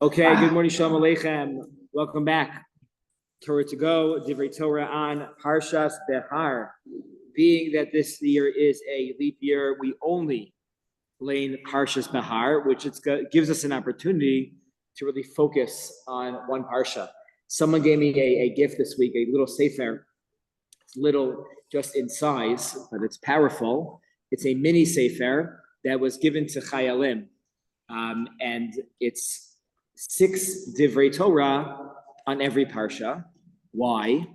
Okay, good morning, Shalom Aleichem. Welcome back. Torah to go, Divrei Torah on Parshas Behar. Being that this year is a leap year, we only learn Parshas Behar, which gives us an opportunity to really focus on one Parsha. Someone gave me a gift this week, a little sefer. It's little just in size, but it's powerful. It's a mini sefer that was given to Chayalim. And it's 6 Divrei Torah on every Parsha. Why?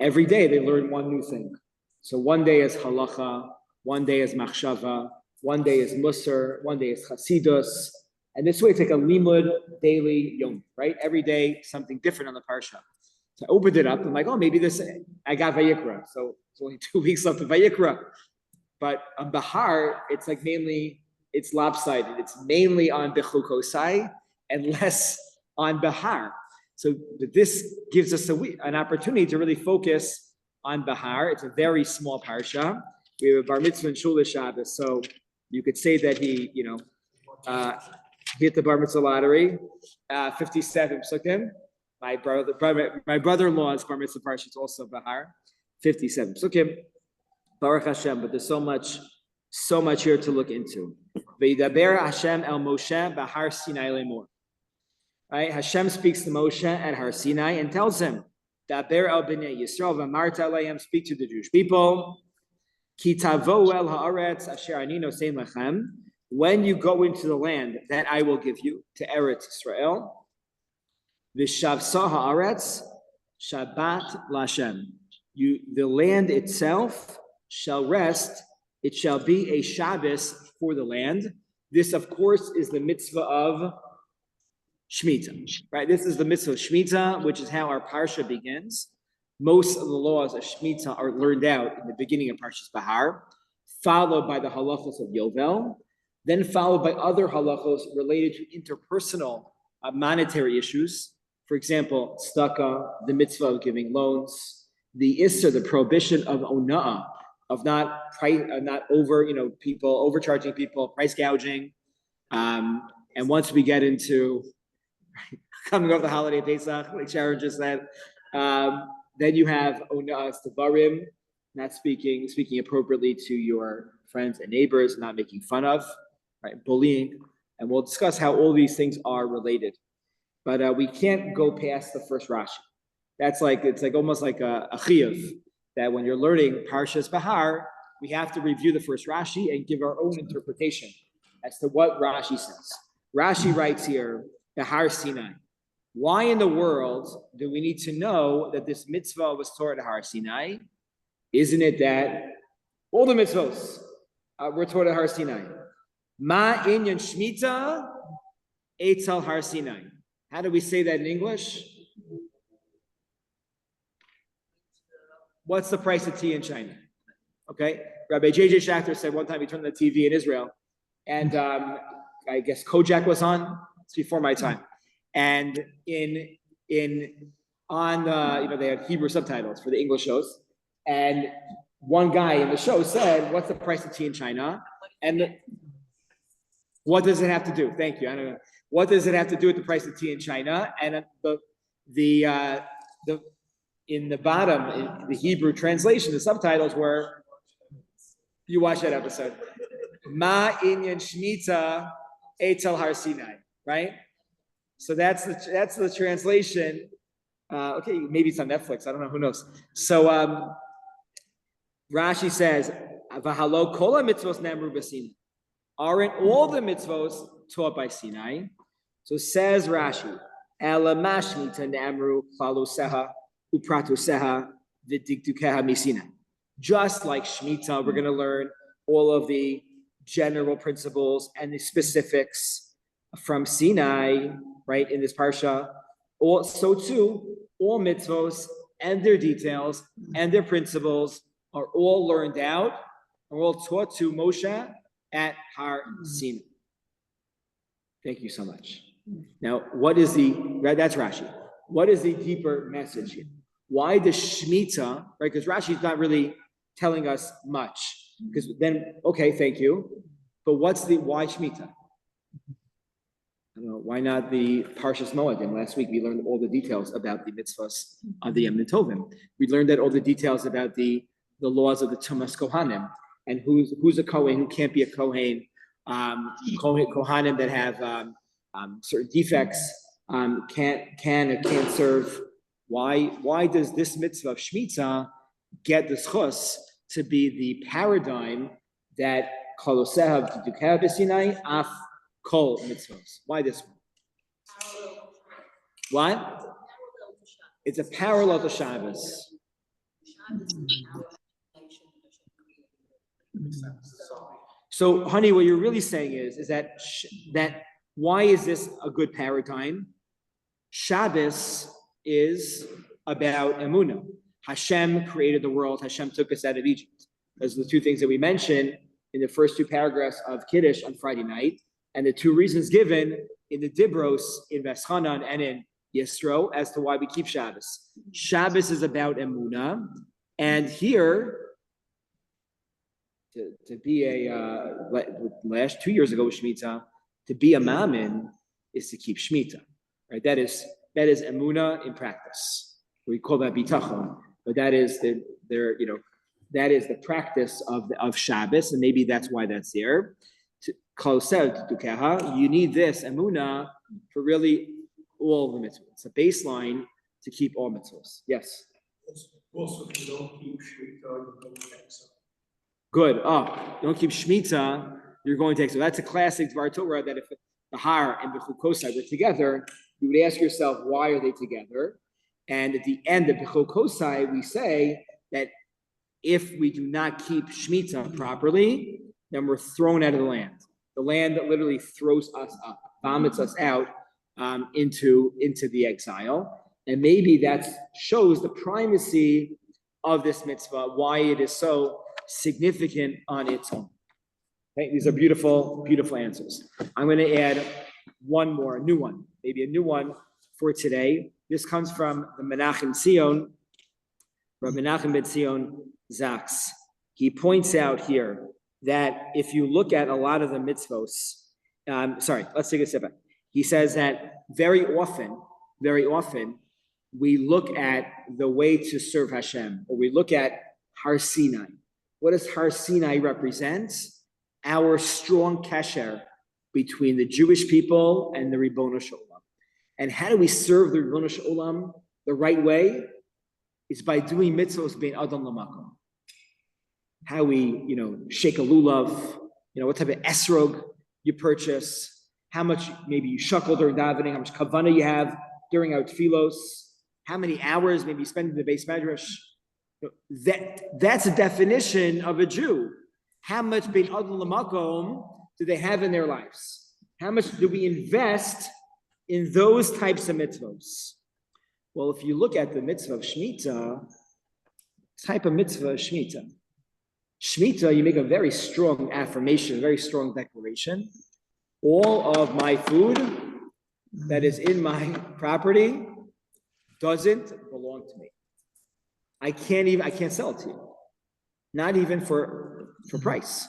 Every day they learn one new thing. So one day is halacha, one day is machshava, one day is musar, one day is chasidus. And this way it's like a limud daily yom, right? Every day something different on the Parsha. So I opened it up. I'm like, oh, maybe I got Vayikra. So it's only 2 weeks left of Vayikra. But on Bahar, it's like mainly, it's lopsided. It's mainly on Bechukosai and less on Bahar. So this gives us an opportunity to really focus on Bahar. It's a very small parsha. We have a bar mitzvah and shul Shabbos, so you could say that he, hit the bar mitzvah lottery. 57 psukim. My brother-in-law's bar mitzvah parsha is also Bahar. 57 psukim. Baruch Hashem, but there's so much here to look into. V'yidaber Hashem el Moshe b'Har Sinai lemor. Right? Hashem speaks to Moshe at Har Sinai and tells him, Daber el b'nei Yisrael v'amarta aleim, speak to the Jewish people. Ki tavo el haaretz asher ani nosein lechem. When you go into the land that I will give you, to Eretz Israel, v'shavsa haaretz Shabbat lashem. The land itself shall rest. It shall be a Shabbos for the land. This, of course, is the mitzvah of Shemitah, right? This is the mitzvah of Shemitah, which is how our Parsha begins. Most of the laws of Shemitah are learned out in the beginning of Parshas Bahar, followed by the halachos of Yovel, then followed by other halachos related to interpersonal monetary issues. For example, tzedakah, the mitzvah of giving loans, the issur, the prohibition of ona'ah, of not people overcharging people, price gouging. And once we get into coming off the holiday Pesach, like Sharon just said, then you have ona'as devarim, not speaking appropriately to your friends and neighbors, not making fun of, right? Bullying, and we'll discuss how all these things are related. But we can't go past the first Rashi. It's like almost like a chiyuv, that when you're learning Parshas Bahar, we have to review the first Rashi and give our own interpretation as to what Rashi says. Rashi writes here, Bahar Sinai. Why in the world do we need to know that this mitzvah was taught at Har Sinai? Isn't it that all the mitzvahs were taught at Har Sinai? Ma inyan shmita etzel Har Sinai. How do we say that in English? What's the price of tea in China? Okay, Rabbi J.J. Schachter said one time he turned on the TV in Israel, and I guess Kojak was on. It's before my time, and they had Hebrew subtitles for the English shows, and one guy in the show said, "What's the price of tea in China?" And what does it have to do? Thank you. I don't know. What does it have to do with the price of tea in China? And in the bottom, in the Hebrew translation, the subtitles were, you watch that episode, Ma inyan shmita etzel Har Sinai, right? So that's the translation. Okay, maybe it's on Netflix. I don't know. Who knows? So Rashi says, V'halo kol mitzvos namru b'Sinai. Aren't all the mitzvos taught by Sinai? So says Rashi, Ela mashmita namru chaloseha upratuseha v'dikdukeha misina. Just like Shemitah, we're going to learn all of the general principles and the specifics from Sinai, right, in this parsha. So too, all mitzvos and their details and their principles are all learned out, are all taught to Moshe at Har Sinai. Thank you so much. Now, that's Rashi. What is the deeper message here? Why the Shemitah, right? Because Rashi's not really telling us much. Because then, okay, thank you. But why Shemitah? I don't know, why not the Parshas Moedim? Last week we learned all the details about the mitzvahs of the Yom Tovim. We learned that all the details about the laws of the Tumas Kohanim and who's a Kohen, who can't be a Kohen, Kohanim that have certain defects can or can't serve. Why does this mitzvah of Shemitah get the schus to be the paradigm that Kolosehav Dukah B'Sinai Af Kol mitzvahs? Why this one? What? It's a parallel to Shabbos. So, honey, what you're really saying is that why is this a good paradigm? Shabbos is about emunah. Hashem created the world. Hashem took us out of Egypt. Those are the two things that we mentioned in the first two paragraphs of Kiddush on Friday night, and the two reasons given in the Dibros in Veschanan and in Yisro as to why we keep Shabbos. Shabbos is about emunah, and here to be last 2 years ago with Shemitah, to be a mammon is to keep Shemitah, right? That is emunah in practice. We call that bitachon, but that is the practice of Shabbos, and maybe that's why that's there. You need this emunah for really all the mitzvahs. It's a baseline to keep all mitzvahs. Yes. Also, if you don't keep Shemitah, you don't exile. Good. Don't keep Shemitah, you're going to exile. That's a classic Dvar Torah that if the Har and the Chukosai were together, you would ask yourself, why are they together? And at the end of the Chukosai, we say that if we do not keep Shemitah properly, then we're thrown out of the land. The land that literally throws us up, vomits us out into the exile. And maybe that shows the primacy of this mitzvah, why it is so significant on its own. Okay, these are beautiful, beautiful answers. I'm going to add one more, a new one, maybe a new one for today. This comes from the Menachem Tzion, Rabbi Menachem ben Tzion Zaks. He points out here that if you look at a lot of the mitzvos, let's take a step back. He says that very often, we look at the way to serve Hashem, or we look at Har Sinai. What does Har Sinai represent? Our strong kasher between the Jewish people and the Ribono Shel Olam. And how do we serve the Ribono Shel Olam the right way? It's by doing mitzvos bein adam lamakom. How we, shake a lulav, what type of esrog you purchase, how much maybe you shuckle during davening, how much kavanah you have during our tefillos, how many hours maybe you spend in the Beis Medrash. That's a definition of a Jew. How much bein adam lamakom do they have in their lives? How much do we invest in those types of mitzvahs? Well, if you look at the mitzvah of Shemitah, type of mitzvah is Shemitah. Shemitah, you make a very strong affirmation, a very strong declaration. All of my food that is in my property doesn't belong to me. I can't sell it to you. Not even for price,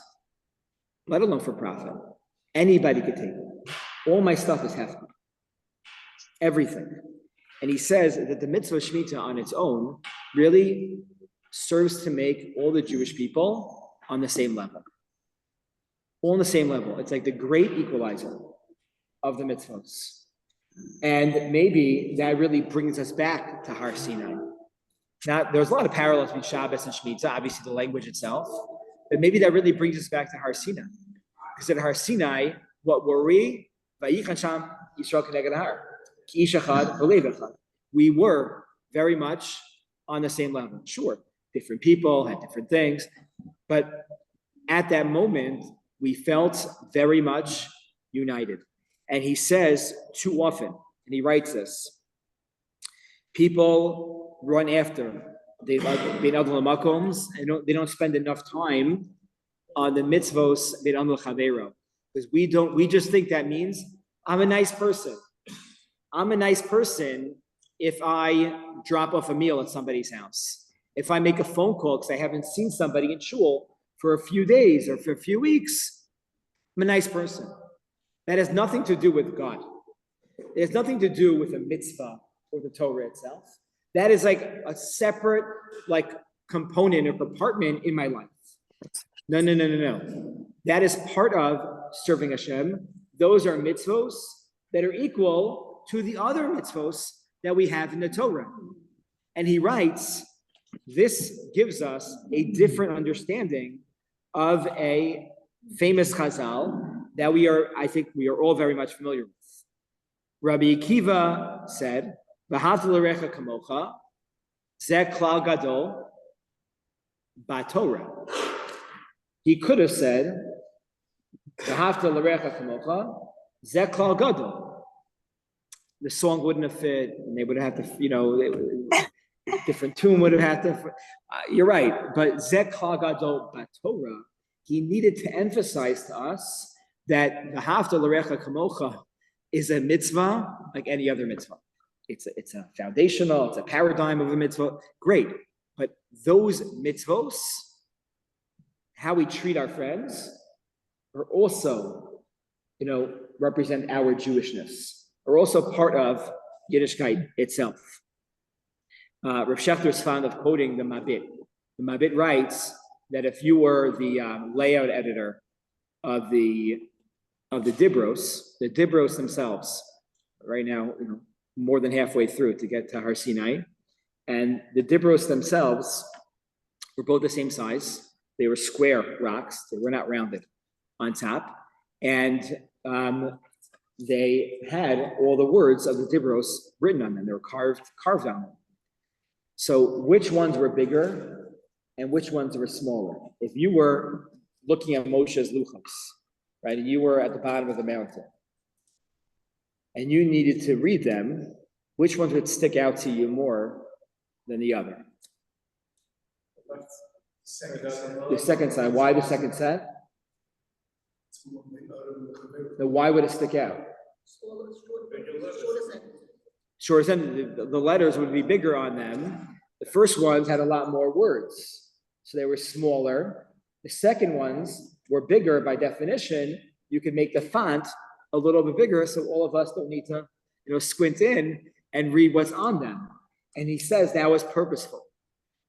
let alone for profit. Anybody could take it. All my stuff is hefty. Everything. And he says that the mitzvah of Shemitah on its own really serves to make all the Jewish people on the same level. All on the same level. It's like the great equalizer of the mitzvahs. And maybe that really brings us back to Har Sinai. Now, there's a lot of parallels between Shabbos and Shemitah, obviously the language itself, but maybe that really brings us back to Har Sinai. Because at Har Sinai, what were we? Vayichan Sham Yisrael K'neged Har. Ki ish echad v'lev echad. We were very much on the same level. Sure, different people had different things, but at that moment, we felt very much united. And he says too often, and he writes this, people run after they bein adam lamakoms, and they don't spend enough time on the mitzvos bein adam l'chaveiro, because we just think that means I'm a nice person. I'm a nice person if I drop off a meal at somebody's house, if I make a phone call because I haven't seen somebody in shul for a few days or for a few weeks. I'm a nice person. That has nothing to do with God. It has nothing to do with a mitzvah or the Torah itself. That is like a separate component or compartment in my life. No. That is part of serving Hashem. Those are mitzvos that are equal to the other mitzvos that we have in the Torah. And he writes, this gives us a different understanding of a famous chazal that I think we are all very much familiar with. Rabbi Akiva said, "V'ahavta l'recha kamocha, zeh klal gadol b'Torah." He could have said, "V'ahavta l'recha kamocha, zeh klal gadol." The song wouldn't have fit, and they would have to, different tune would have had to. You're right, but zeh klal gadol b'Torah. He needed to emphasize to us that v'ahavta l'recha kamocha is a mitzvah like any other mitzvah. It's a foundational, it's a paradigm of a mitzvah. Great. But those mitzvos, how we treat our friends, are also, represent our Jewishness, are also part of Yiddishkeit itself. Rav Shechter is fond of quoting the Mabit. The Mabit writes that if you were the layout editor of the Dibros themselves, right now, more than halfway through to get to Har Sinai, and the Dibros themselves were both the same size. They were square rocks; they were not rounded on top, and they had all the words of the Dibros written on them. They were carved on them. So, which ones were bigger and which ones were smaller? If you were looking at Moshe's luchos, right, and you were at the bottom of the mountain, and you needed to read them, which ones would stick out to you more than the other? The second side. Why the second set? Why would it stick out? Sure, the letters would be bigger on them. The first ones had a lot more words, so they were smaller. The second ones were bigger by definition. You could make the font a little bit bigger, so all of us don't need to, squint in and read what's on them. And he says that was purposeful,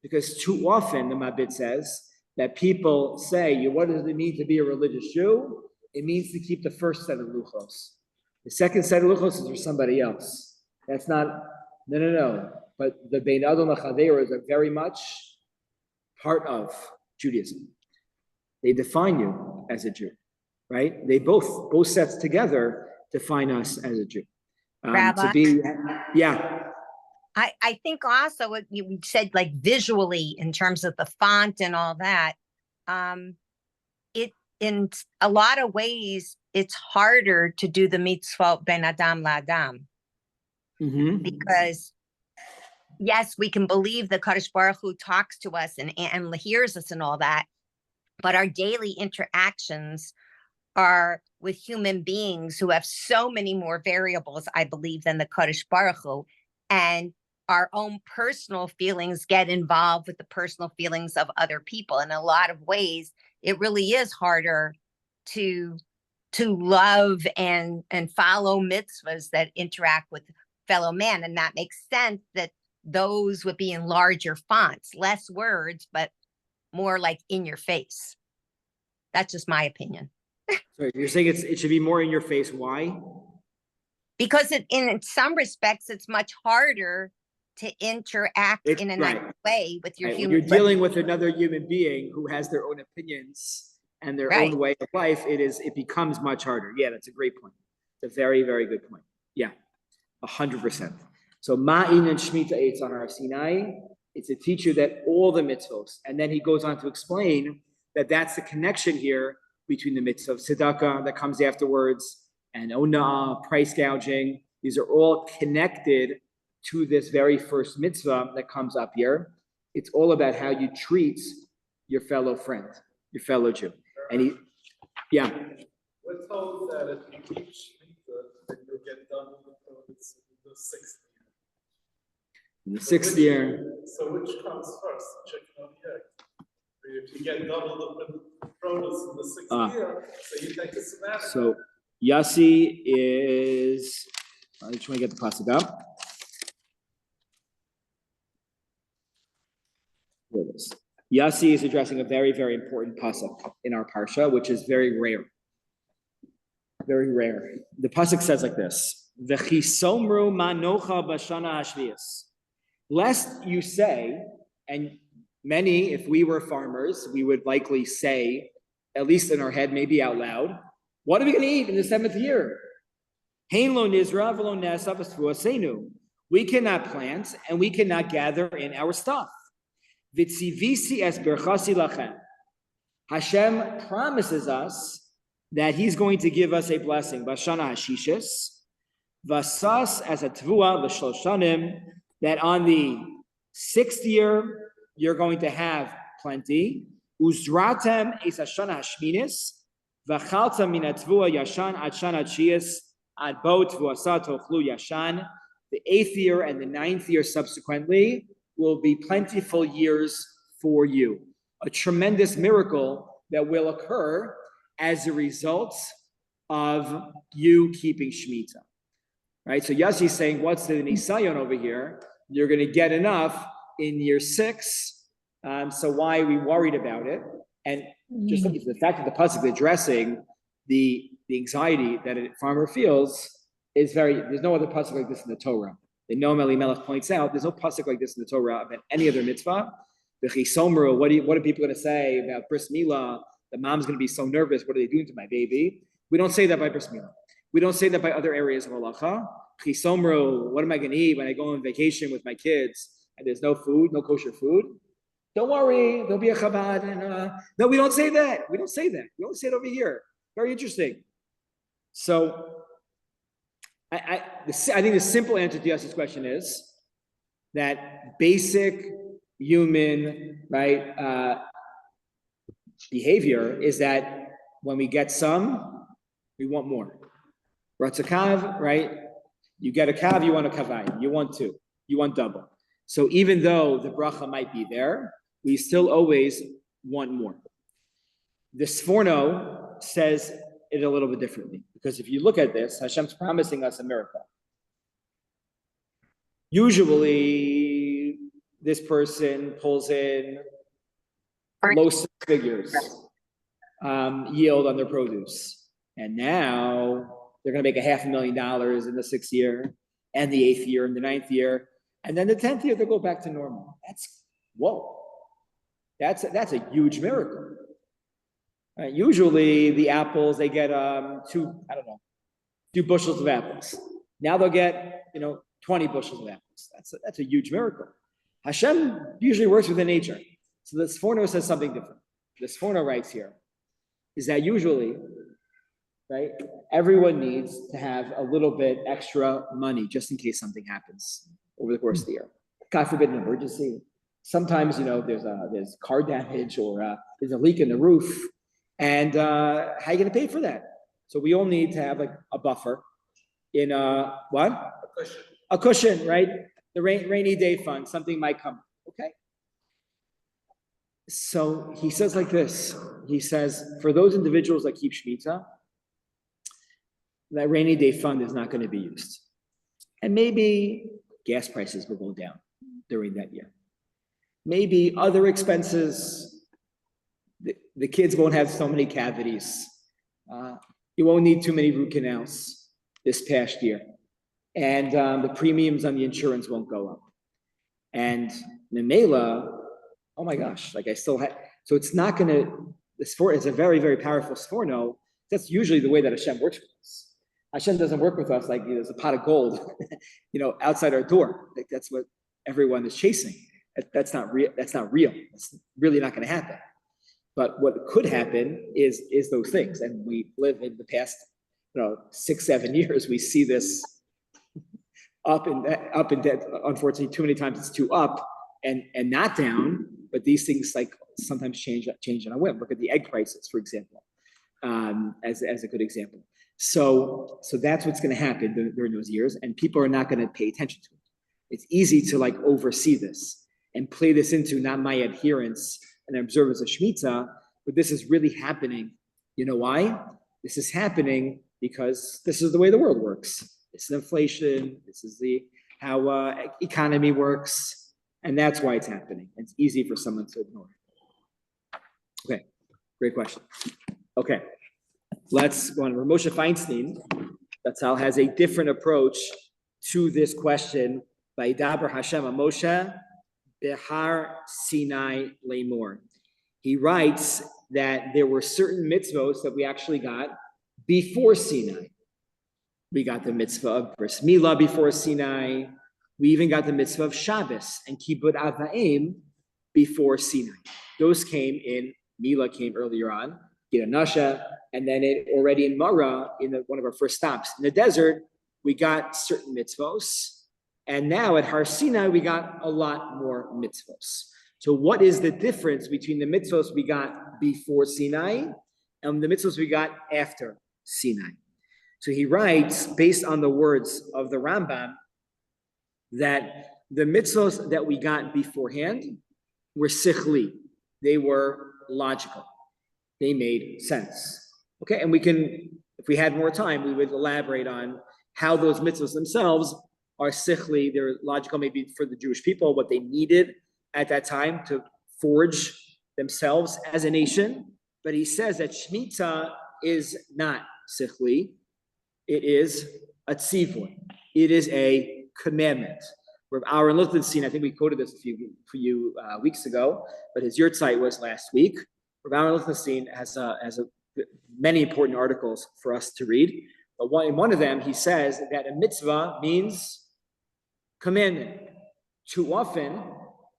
because too often the Mabit says that people say, what does it mean to be a religious Jew? It means to keep the first set of luchos. The second set of luchos is for somebody else. That's not, no. But the Bein Adam Chaveros are very much part of Judaism. They define you as a Jew, right? They both sets together define us as a Jew. Rabbi, yeah. I think also what you said, like visually in terms of the font and all that, it in a lot of ways it's harder to do the mitzvot ben adam la'adam, because yes, we can believe the Kadosh Baruch Hu talks to us and hears us and all that, but our daily interactions are with human beings who have so many more variables, I believe, than the Kadosh Baruch Hu, and our own personal feelings get involved with the personal feelings of other people. In a lot of ways, it really is harder to love and follow mitzvahs that interact with fellow man, and that makes sense that those would be in larger fonts, less words, but more like in your face. That's just my opinion. So you're saying it should be more in your face. Why? Because in some respects, it's much harder to interact in a nice way with your human. When you're dealing with another human being who has their own opinions and their own way of life, it becomes much harder. Yeah, that's a great point. It's a very, very good point. Yeah, 100%. So Ma'in and Shemitah Eitz on Har Sinai, it's a teacher that all the mitzvos, and then he goes on to explain that that's the connection here between the mitzvah of tzedakah that comes afterwards and ona'ah, price gouging. These are all connected to this very first mitzvah that comes up here. It's all about how you treat your fellow friend, your fellow Jew. And we're told that if you keep Shemitah, then you'll get done with the sixth year. In the sixth year. So which comes first, chicken or the egg? If you get double the produce in the sixth year, so you take a sabbatical. So Yassi is I just want to get the pasuk up. Here it is. Yossi is addressing a very, very important pasuk in our parsha, which is very rare. Very rare. The pasuk says like this: "V'chisomru manocha b'shana hashvius." Lest you say, and many, if we were farmers, we would likely say, at least in our head, maybe out loud, what are we going to eat in the 7th year? Hein lo nizra v'lo ne'asav asenu. We cannot plant and we cannot gather in our stuff. V'tzivisi es berchasi lachem. Hashem promises us that He's going to give us a blessing. Bashana hashishis, vasas as a tvua l'shloshanim, that on the 6th year you're going to have plenty. Uzratem es hashana hashminis, v'chalta min hatvua yashan ad shana tshiyis ad bo tvuasa tochlu yashan. The 8th year and the 9th year subsequently will be plentiful years for you. A tremendous miracle that will occur as a result of you keeping Shemitah. Right? So Yossi is saying, what's the Nisayon over here? You're going to get enough in year 6. So why are we worried about it? And just look at the fact that the pasuk is addressing the anxiety that a farmer feels is there's no other pasuk like this in the Torah. The Noam Elimelech points out, there's no pasuk like this in the Torah about any other mitzvah. The Chisomru, what are people going to say about bris milah? The mom's going to be so nervous. What are they doing to my baby? We don't say that by bris milah. We don't say that by other areas of halacha. Chisomru, what am I going to eat when I go on vacation with my kids and there's no food, no kosher food? Don't worry, there'll be a Chabad. And, no, we don't say that. We don't say that. We don't say it over here. Very interesting. So I think the simple answer to Yossi's question is that basic human, right, behavior is that when we get some, we want more. Ratzakav, right? You get a kav, you want a kavayim. You want 2. You want double. So even though the bracha might be there, we still always want more. The Sforno says it a little bit differently, because if you look at this, Hashem's promising us a miracle. Usually, this person pulls in low 6 figures yield on their produce, and now they're going to make $500,000 in the 6th year, and the 8th year, and the 9th year, and then the 10th year they'll go back to normal. That's a huge miracle. Usually the apples, they get 2 bushels of apples. Now they'll get 20 bushels of apples. That's a huge miracle. Hashem usually works within nature. So the Sforno says something different. The Sforno writes here is that usually, right, everyone needs to have a little bit extra money just in case something happens over the course of the year. God forbid an emergency. Sometimes there's car damage or there's a leak in the roof. And how are you going to pay for that? So we all need to have like a buffer in what? A cushion. A cushion, right? The rainy day fund, something might come. Okay. So he says like this. He says, for those individuals that keep Shemitah, that rainy day fund is not going to be used. And maybe gas prices will go down during that year. Maybe other expenses, the kids won't have so many cavities. You won't need too many root canals this past year. And the premiums on the insurance won't go up. And Memela, oh my gosh, like I still have, so it's not going to, it's a very, very powerful Sforno. That's usually the way that Hashem works with us. Hashem doesn't work with us like there's a pot of gold, outside our door. Like that's what everyone is chasing. That's not real. That's not real. It's really not going to happen. But what could happen is those things. And we live in the past, 6-7 years, we see this up and down. Unfortunately, too many times it's too up and not down. But these things like sometimes change on a whim. Look at the egg prices, for example, as a good example. So that's what's going to happen during those years, and people are not going to pay attention to it. It's easy to like oversee this and play this into not my adherence and observance of Shemitah, but this is really happening. You know why? This is happening because this is the way the world works. This is inflation. This is how economy works, and that's why it's happening. It's easy for someone to ignore. Okay, great question. Okay, let's go on. Moshe Feinstein, that's how has a different approach to this question. By Daber Hashem Moshe Behar Sinai Lemor. He writes that there were certain mitzvos that we actually got before Sinai. We got the mitzvah of Bris Milah before Sinai. We even got the mitzvah of Shabbos and Kibbut Avaim before Sinai. Those came in, Milah came earlier on, Gid Nasha, and then it already in Mara, one of our first stops. In the desert, we got certain mitzvos. And now at Har Sinai, we got a lot more mitzvos. So what is the difference between the mitzvos we got before Sinai and the mitzvos we got after Sinai? So he writes, based on the words of the Rambam, that the mitzvos that we got beforehand were sichli. They were logical. They made sense. Okay, and we can, if we had more time, we would elaborate on how those mitzvos themselves are sichli. They're logical maybe for the Jewish people, what they needed at that time to forge themselves as a nation. But he says that Shemitah is not sichli. It is a tzivur. It is a commandment. Rabbi Aaron Lichtenstein, I think we quoted this a few weeks ago, but his yurtzeit was last week. Rabbi Aaron Lichtenstein has many important articles for us to read. But in one of them, he says that a mitzvah means commandment. Too often,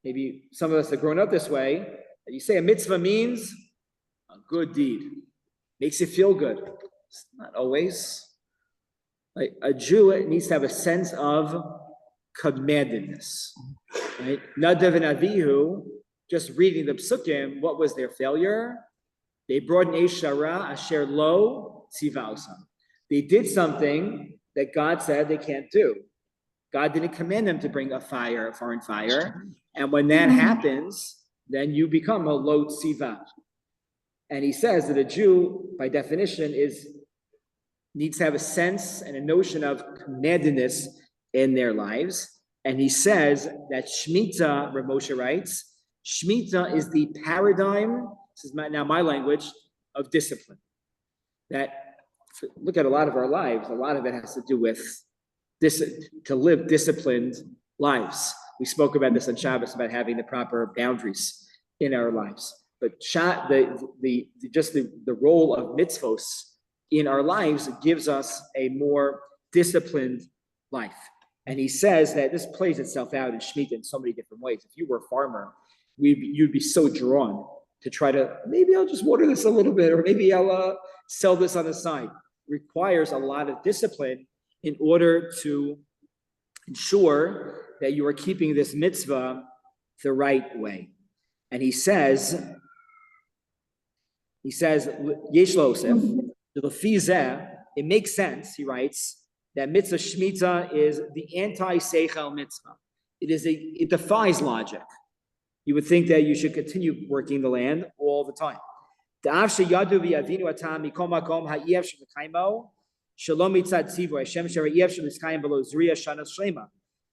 maybe some of us have grown up this way, you say a mitzvah means a good deed. Makes you feel good. It's not always. Like a Jew needs to have a sense of commandedness. Right? Nadav and Avihu, just reading the psukim, what was their failure? They brought an Eshara asher lo tzivausan. They did something that God said they can't do. God didn't command them to bring a foreign fire. And when that happens, then you become a lo tziva. And he says that a Jew, by definition, needs to have a sense and a notion of commandedness in their lives. And he says that Shemitah, Rav Moshe writes, Shemitah is the paradigm, this is now my language, of discipline. That, look at a lot of our lives, a lot of it has to do with to live disciplined lives. We spoke about this on Shabbos, about having the proper boundaries in our lives. But the role of mitzvos in our lives gives us a more disciplined life. And he says that this plays itself out in Shemitah in so many different ways. If you were a farmer, you'd be so drawn to try to, maybe I'll just water this a little bit, or maybe I'll sell this on the side. It requires a lot of discipline in order to ensure that you are keeping this mitzvah the right way. And he says, Yesh lo osef, it makes sense, he writes, that mitzvah Shemitah is the anti-seichel mitzvah. It defies logic. You would think that you should continue working the land all the time.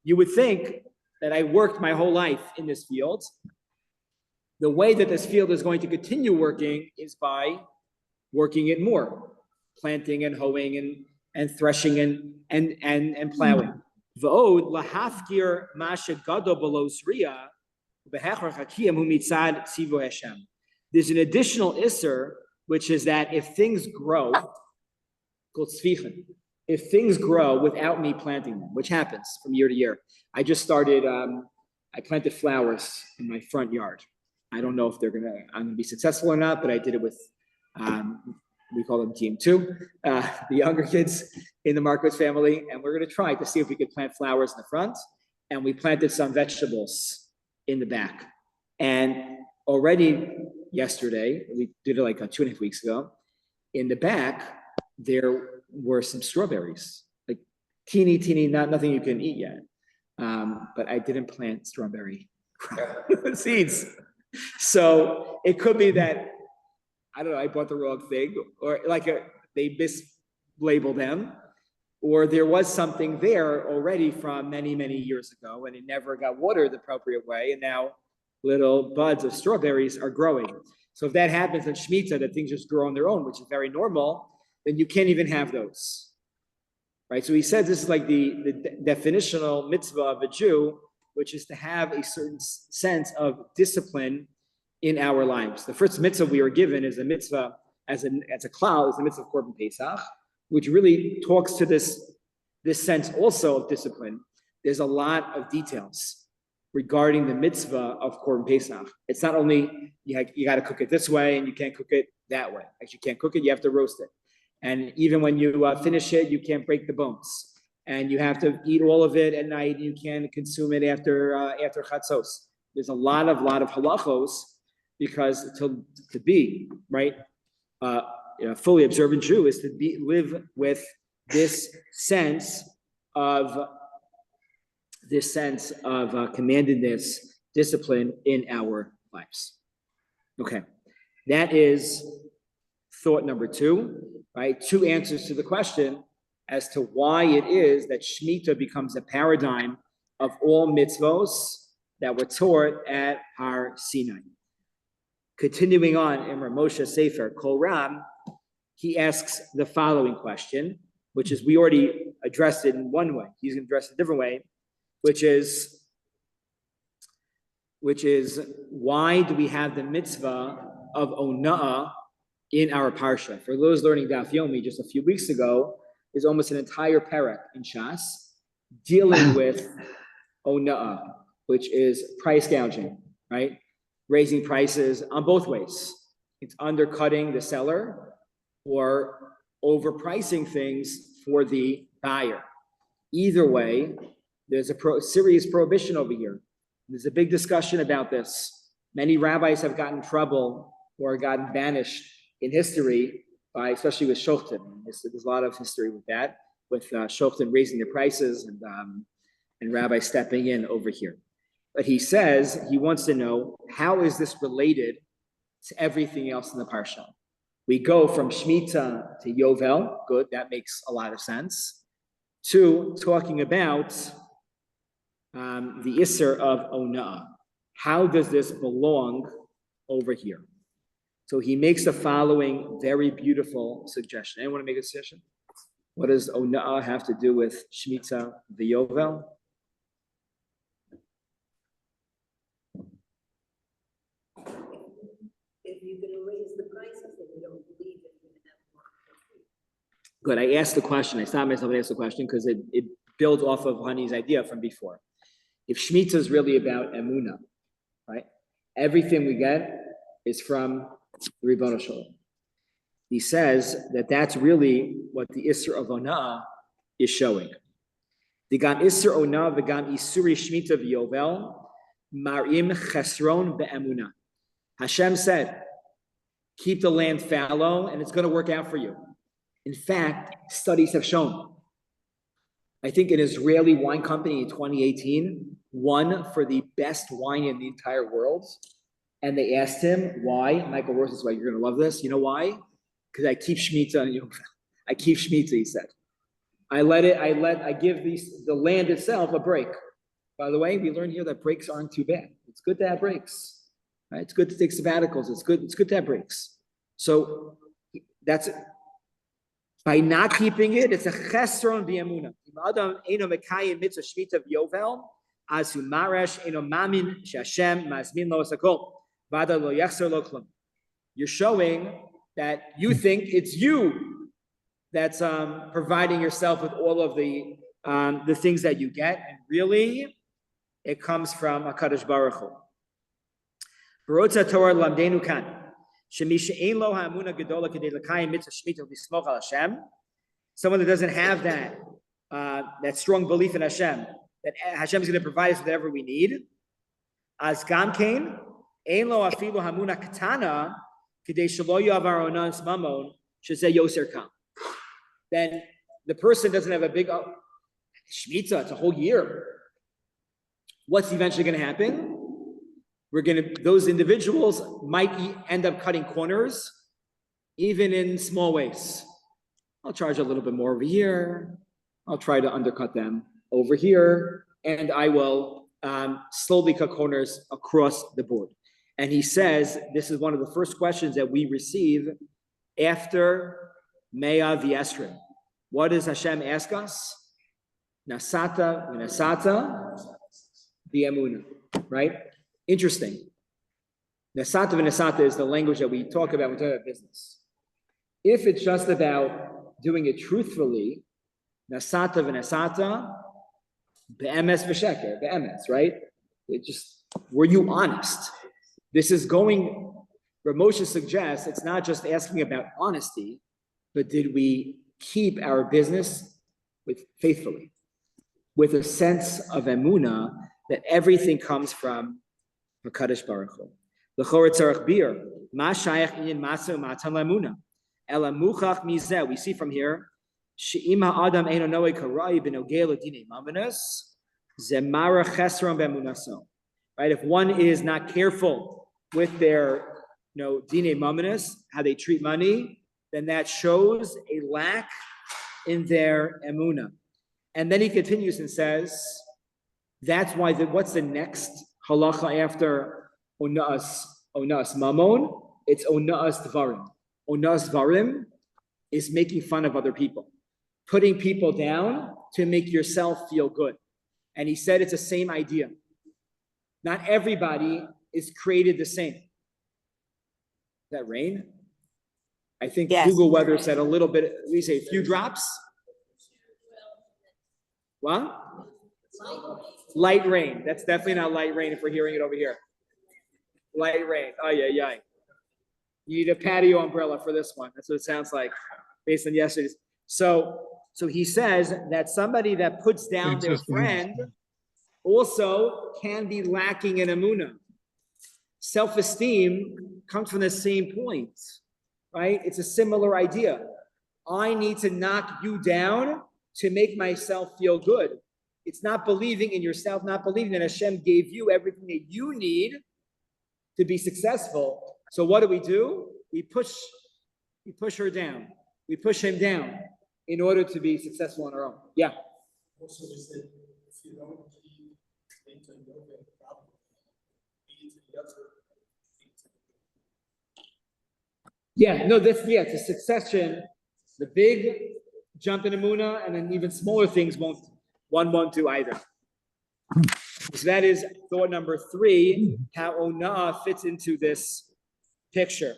You would think that I worked my whole life in this field. The way that this field is going to continue working is by working it more, planting and hoeing and threshing and plowing. There's an additional isser, which is that if things grow, called tzvichen, if things grow without me planting them, which happens from year to year. I just started, I planted flowers in my front yard. I don't know if I'm gonna be successful or not, but I did it with, we call them Team 2, the younger kids in the Markowitz family, and we're gonna try to see if we could plant flowers in the front, and we planted some vegetables in the back. And already yesterday, we did it like 2.5 weeks ago, in the back, there were some strawberries, like teeny, nothing you can eat yet. But I didn't plant strawberry seeds. So it could be that, I don't know, I bought the wrong thing, or they mislabeled them. or there was something there already from many, many years ago, and it never got watered the appropriate way, and now little buds of strawberries are growing. So if that happens in Shemitah, that things just grow on their own, which is very normal, then you can't even have those. Right? So he says this is like the definitional mitzvah of a Jew, which is to have a certain sense of discipline in our lives. The first mitzvah we are given is a mitzvah as a cloud, is the mitzvah of Korban Pesach, which really talks to this sense also of discipline. There's a lot of details regarding the mitzvah of Korban Pesach. It's not only you got to cook it this way and you can't cook it that way. Actually, you can't cook it, you have to roast it. And even when you finish it, you can't break the bones. And you have to eat all of it at night, and you can't consume it after chatzos. There's a lot of halachos, because to be, right, fully observant Jew is to live with this sense of commandedness, discipline in our lives. Okay, that is thought number 2, right? 2 answers to the question as to why it is that Shemitah becomes a paradigm of all mitzvos that were taught at Har Sinai. Continuing on in Moshe Sefer Kol Ram, he asks the following question, which is, we already addressed it in one way. He's going to address it a different way, which is why do we have the mitzvah of ona'ah in our parsha? For those learning Daf Yomi just a few weeks ago, is almost an entire parak in Shas dealing with ona'ah, which is price gouging, right? Raising prices on both ways. It's undercutting the seller or overpricing things for the buyer. Either way, there's a serious prohibition over here. There's a big discussion about this. Many rabbis have gotten in trouble or gotten banished in history by, especially with Shochten. There's a lot of history with that, with Shochten raising their prices and rabbis stepping in over here. But he says he wants to know, how is this related to everything else in the parsha? We go from Shemitah to Yovel, good, that makes a lot of sense, to talking about the Isser of Ona'ah. How does this belong over here? So he makes the following very beautiful suggestion. Anyone want to make a suggestion? What does Ona'ah have to do with Shemitah v'Yovel? If you're going to raise the prices, then you don't believe that you're going to have more. Good. I asked the question. I stopped myself and asked the question because it builds off of Hani's idea from before. If Shemitah is really about Emunah, right? Everything we get is from the Ribono Shel Olam. He says that that's really what the Isser of Ona'ah is showing. The Gam Isser Ona'ah v'Gam Isuri Shemitah v'Yovel Marim Chesron be'Emunah. Hashem said, keep the land fallow and it's going to work out for you. In fact, studies have shown. I think an Israeli wine company in 2018 won for the best wine in the entire world. And they asked him why. Michael Rose is like, you're going to love this. You know why? Because I keep Shemitah and Yovel. I keep Shemitah, he said. I give the land itself a break. By the way, we learned here that breaks aren't too bad. It's good to have breaks. Right? It's good to take sabbaticals. It's good to have breaks. So that's it. By not keeping it, it's a chesron b'emunah. Adam eno mekayim mitzvah shmita v'yovel, as hu marash eno mamin she'Hashem mazmin lo asakol, v'ada lo yachzer lo klum. You're showing that you think it's you that's providing yourself with all of the things that you get, and really, it comes from HaKadosh Baruch Hu. Barotza Torah lamdenu kan. Someone that doesn't have that strong belief in Hashem, that Hashem is going to provide us whatever we need. As gamkein, ein lo afilu hamuna katana, k'dei shelo yavar onas mamon, shezeh yoser kam. Then the person doesn't have a big Shemitah, it's a whole year. What's eventually going to happen? Those individuals might end up cutting corners, even in small ways. I'll charge a little bit more over here. I'll try to undercut them over here, and I will slowly cut corners across the board. And he says, this is one of the first questions that we receive after Mea V'Esrim. What does Hashem ask us? Nasata V'Emuna, right? Interesting. Nasata V'Nasata is the language that we talk about when we talk about business. If it's just about doing it truthfully, Nasata V'Nasata, Be'emes V'Sheker, Be'emes, right? It just, were you honest? This is going, where Moshe suggests, it's not just asking about honesty, but did we keep our business faithfully, with a sense of emuna that everything comes from HaKadosh Baruch Hu. L'chor tzarich bir, ma shayach inyan masa u'matan lemuna. Ela muchach mizeh, we see from here, she'im ha'adam eino noe karai b'nogei l'dinei mamanos, zemara chesron b'emunaso. Right, if one is not careful with their, dinei mamanos, how they treat money, then that shows a lack in their emuna. And then he continues and says, that's why, what's the next halacha after onas mamon? It's onas dvarim. Onas dvarim is making fun of other people, putting people down to make yourself feel good. And he said it's the same idea. Not everybody is created the same. Is that rain? I think Yes. Google weather said a little bit, we say a few drops. What? Light rain. That's definitely not light rain if we're hearing it over here. Light rain. Oh, yeah. You need a patio umbrella for this one. That's what it sounds like based on yesterday's. So he says that somebody that puts down their friend also can be lacking in emuna. Self-esteem comes from the same point, right? It's a similar idea. I need to knock you down to make myself feel good. It's not believing in yourself, not believing that Hashem gave you everything that you need to be successful. So what do? We push her down. We push him down in order to be successful on our own. Yeah. Also, we said, if you don't keep into yoga properly, be to the other. Yeah, no, it's a succession. The big jump in Amuna, and then even smaller things won't do either. So that is thought number 3, how Onah fits into this picture.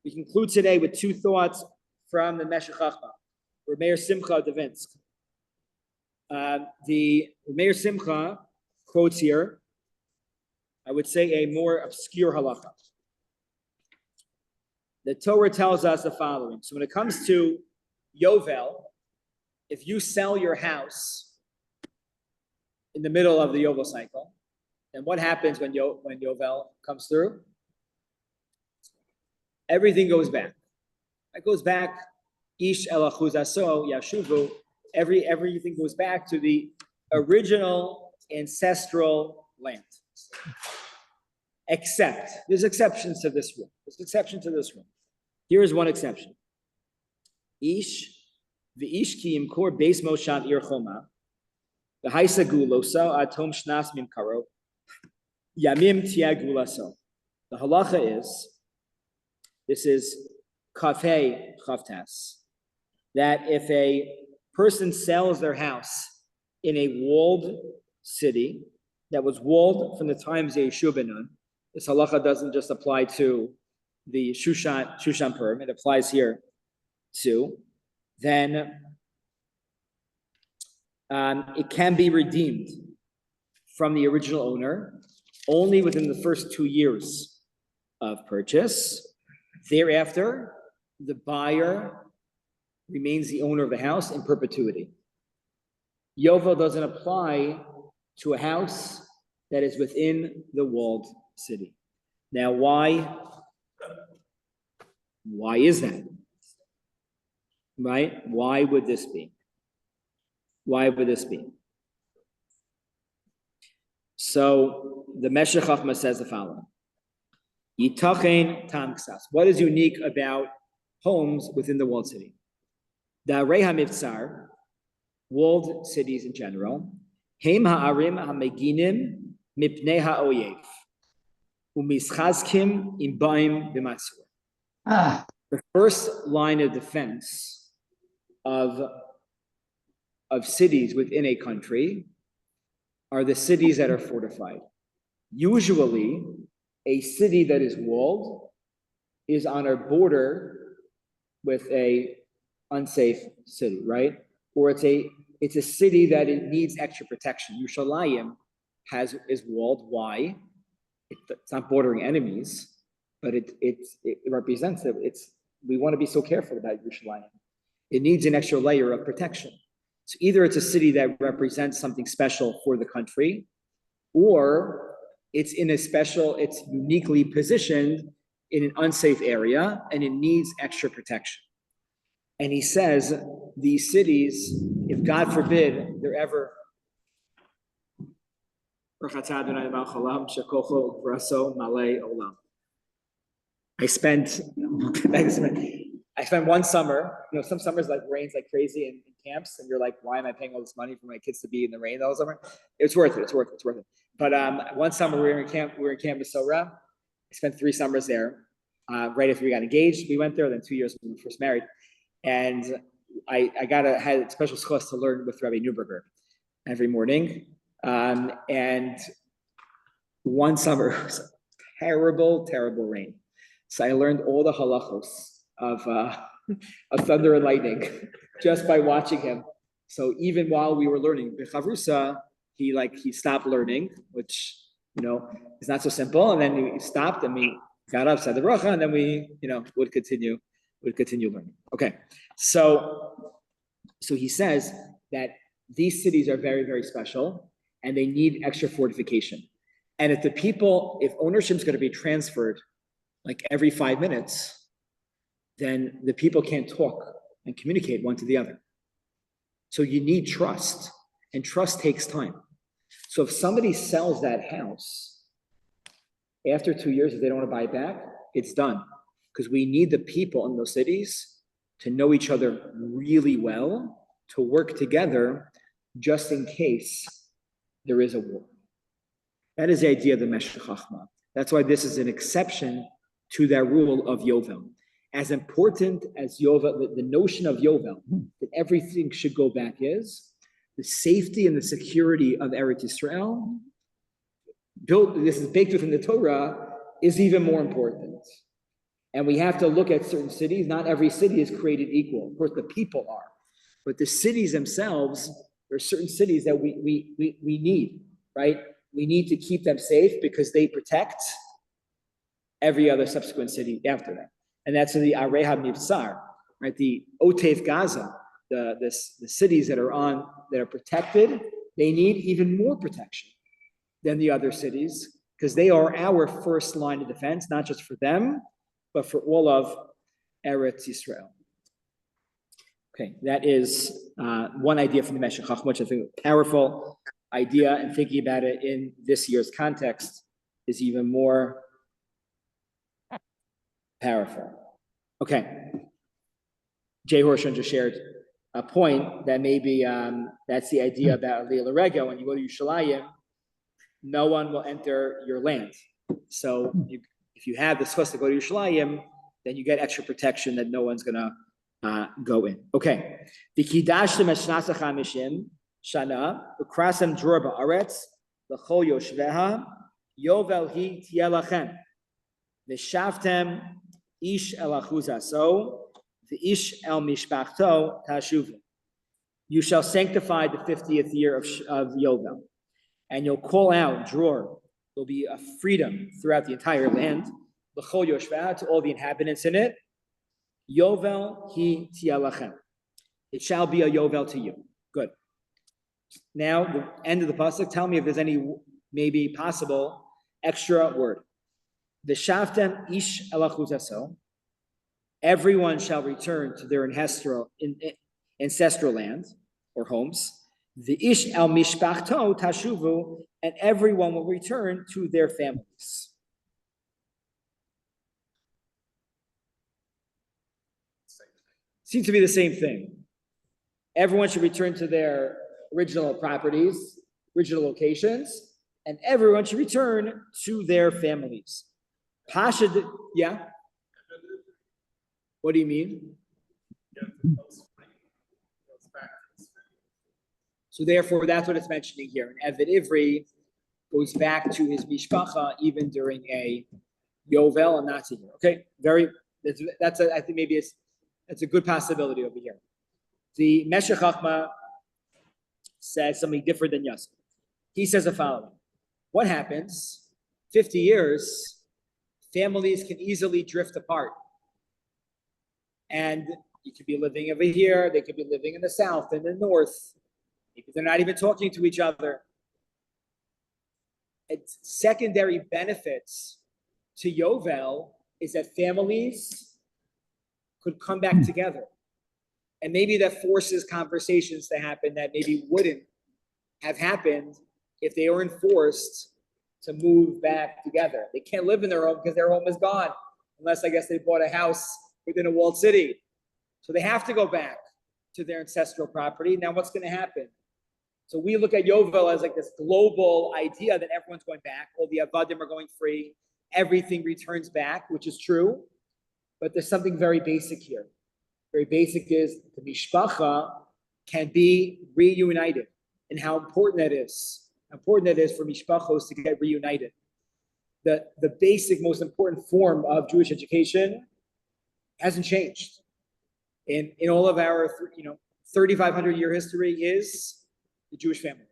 We conclude today with 2 thoughts from the Meshech Chachma, Rabbi Simcha Devinsk. The Rabbi Simcha quotes here, I would say, a more obscure halacha. The Torah tells us the following. So when it comes to Yovel, if you sell your house in the middle of the Yovel cycle, then what happens when Yovel comes through? Everything goes back. It goes back, Ish elachuzaso yashuvu. Everything goes back to the original ancestral land. Except, there's exceptions to this rule. Here is one exception. Ish ki imkor beis moshat ir choma, v'haisa gulosa atom shnas min karo, yamim tia gulaso. The halacha is, this is kafei chavtas, that if a person sells their house in a walled city that was walled from the times of Yeshua ben Nun, this halacha doesn't just apply to the Shushan Purim, it applies here too, then it can be redeemed from the original owner only within the first 2 years of purchase. Thereafter, the buyer remains the owner of the house in perpetuity. Yovel doesn't apply to a house that is within the walled city. Now, why is that? Right? Why would this be? So the Meshech Chachma says the following. Yitachen tam ksas. What is unique about homes within the walled city? The Reha Mivtzar, walled cities in general. Heim ha'arim ha'meginim mipnei ha'oyev. Umischazkim imbaim b'matzur. The first line of defense of cities within a country are the cities that are fortified. Usually, a city that is walled is on a border with a unsafe city, right? Or it's a city that it needs extra protection. Yerushalayim is walled. Why? It's not bordering enemies, but it represents it. We want to be so careful about Yerushalayim. It needs an extra layer of protection. So either it's a city that represents something special for the country, or it's uniquely positioned in an unsafe area and it needs extra protection. And he says these cities, if God forbid they're ever I spent one summer, some summers like rains like crazy in camps, and you're like, why am I paying all this money for my kids to be in the rain all summer? It's worth it. But one summer we were in camp with Sora. I spent 3 summers there. Right after we got engaged, we went there. Then 2 years when we were first married, and I had a special course to learn with Rabbi Newberger every morning. And one summer it was terrible rain. So I learned all the halachos of thunder and lightning just by watching him. So even while we were learning B'chavrusa, he stopped learning, which is not so simple. And then he stopped and we got up, said the bracha, and then we would continue learning. Okay, so he says that these cities are very, very special and they need extra fortification. And if ownership is going to be transferred like every 5 minutes, then the people can't talk and communicate one to the other. So you need trust, and trust takes time. So if somebody sells that house, after 2 years, if they don't want to buy it back, it's done. Because we need the people in those cities to know each other really well, to work together just in case there is a war. That is the idea of the Meshech Chachma. That's why this is an exception to that rule of Yovel. As important as Yovel, the notion of Yovel, that everything should go back is, the safety and the security of Eretz Yisrael, this is baked within the Torah, is even more important. And we have to look at certain cities. Not every city is created equal. Of course, the people are. But the cities themselves, there are certain cities that we need, right? We need to keep them safe because they protect every other subsequent city after that. And that's in the Areha Mivsar, right? The Otef Gaza, the cities that are protected, they need even more protection than the other cities because they are our first line of defense, not just for them, but for all of Eretz Yisrael. Okay, that is one idea from the Meshech Chachma, which I think is a powerful idea, and thinking about it in this year's context is even more powerful. Okay. Jay Horshon just shared a point that maybe that's the idea about Aliyah L'Rega. When you go to Yerushalayim, no one will enter your land. So if you have the schus to go to Yerushalayim, then you get extra protection that no one's going to go in. Okay. V'kidashtem et shnasa chamishim shana ukrasem dror ba'aretz l'chol yoshveha yovel hi tiyeh lachem v'shavtem ish el achuzaso v'ish el mishpachto tashuvu. You shall sanctify the 50th year of Yovel, and you'll call out dror. There'll be a freedom throughout the entire land, l'chol yoshveha, to all the inhabitants in it. Yovel hi tiyeh lachem. It shall be a Yovel to you. Good. Now, the end of the pasuk. Tell me if there's any maybe possible extra word. V'shavtem ish el achuzaso. Everyone shall return to their ancestral land or homes. The ish el mishpachto tashuvu, and everyone will return to their families. Seems to be the same thing. Everyone should return to their original properties, original locations, and everyone should return to their families. Pasha, yeah? What do you mean? So therefore, that's what it's mentioning here. And Eved Ivri goes back to his mishpacha even during a Yovel and not a year. Okay, I think maybe it's a good possibility over here. The Meshech Chachma says something different than Yosef. He says the following: what happens? 50 years, families can easily drift apart. And you could be living over here, they could be living in the south and the north. Maybe they're not even talking to each other. It's secondary benefits to Yovel is that families could come back together. And maybe that forces conversations to happen that maybe wouldn't have happened if they weren't forced to move back together. They can't live in their home because their home is gone, unless I guess they bought a house within a walled city. So they have to go back to their ancestral property. Now what's going to happen? So we look at Yovel as like this global idea that everyone's going back. All the Avadim are going free. Everything returns back, which is true. But there's something very basic here. Very basic is the mishpacha can be reunited, and how important that is. How important that is for mishpachos to get reunited. The basic, most important form of Jewish education hasn't changed. In all of our 3,500 year history is the Jewish family.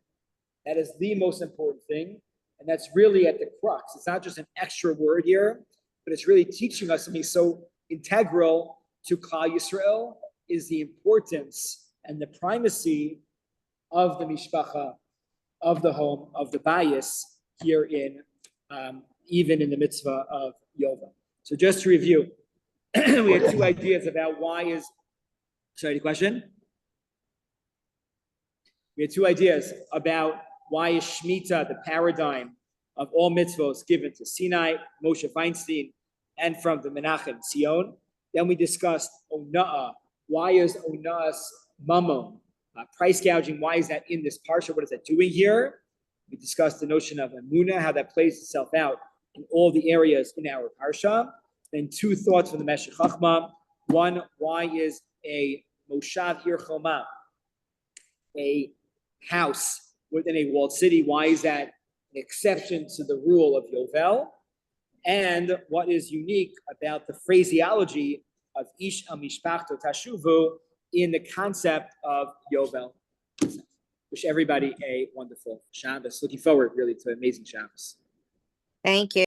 That is the most important thing, and that's really at the crux. It's not just an extra word here, but it's really teaching us something so integral to Klal Yisrael is the importance and the primacy of the mishpacha, of the home, of the bayis here in even in the mitzvah of Yovel. So just to review, we had two ideas about why is. Sorry, question? We had two ideas about why is Shemitah the paradigm of all mitzvos given to Sinai, Moshe Feinstein, and from the Menachem Sion. Then we discussed Ona'ah. Why is Ona'ah's mammon, price gouging, why is that in this parsha? What is that doing here? We discussed the notion of Emunah, how that plays itself out in all the areas in our parsha. Then two thoughts from the Meshech Chachma. One, why is a Moshav Ir Choma, a house within a walled city, why is that an exception to the rule of Yovel? And what is unique about the phraseology of Ish Amishpachto Tashuvu in the concept of Yovel? Wish everybody a wonderful Shabbos. Looking forward really to amazing Shabbos. Thank you.